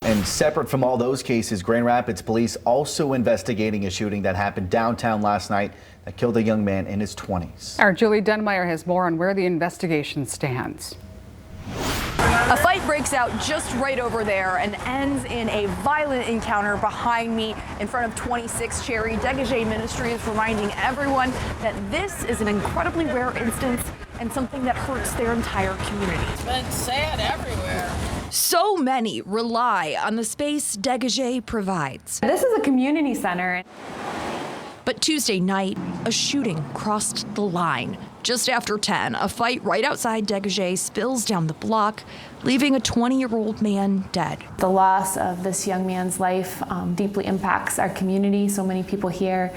And separate from all those cases, Grand Rapids police also investigating a shooting that happened downtown last night that killed a young man in his 20s. Our Julie Dunmeyer has more on where the investigation stands. A fight breaks out just right over there and ends in a violent encounter behind me in front of 26 Cherry. Dégagé Ministry is reminding everyone that this is an incredibly rare instance and something that hurts their entire community. It's been sad everywhere. So many rely on the space Dégagé provides. This is a community center. But Tuesday night, a shooting crossed the line. Just after 10, a fight right outside Dégagé spills down the block, leaving a 20-year-old man dead. The loss of this young man's life deeply impacts our community. So many people here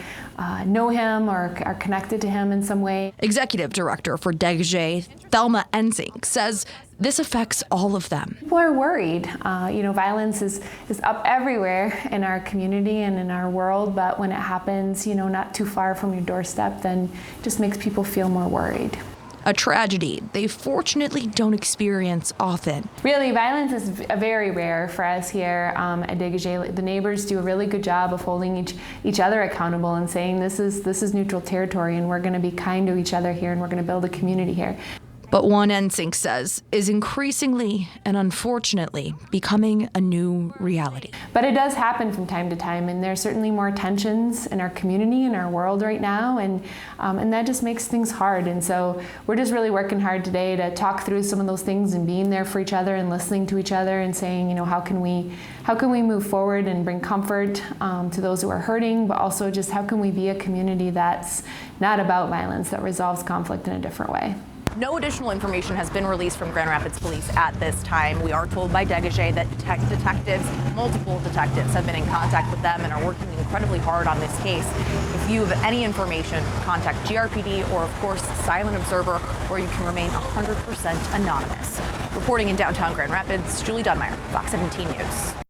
know him or are connected to him in some way. Executive Director for Dégagé, Thelma Ensing, says this affects all of them. People are worried. Violence is up everywhere in our community and in our world, but when it happens, not too far from your doorstep, then it just makes people feel more worried. A tragedy they fortunately don't experience often. Really, violence is very rare for us here at Dégagé. The neighbors do a really good job of holding each other accountable and saying this is neutral territory and we're going to be kind to each other here and we're going to build a community here. But one Ensing says is increasingly and unfortunately becoming a new reality. But it does happen from time to time, and there's certainly more tensions in our community, in our world right now, and that just makes things hard. And so we're just really working hard today to talk through some of those things and being there for each other and listening to each other and saying, how can we move forward and bring comfort to those who are hurting, but also just how can we be a community that's not about violence, that resolves conflict in a different way. No additional information has been released from Grand Rapids Police at this time. We are told by Dégagé that multiple detectives have been in contact with them and are working incredibly hard on this case. If you have any information, contact GRPD or, of course, Silent Observer, where you can remain 100% anonymous. Reporting in downtown Grand Rapids, Julie Dunmeyer, Fox 17 News.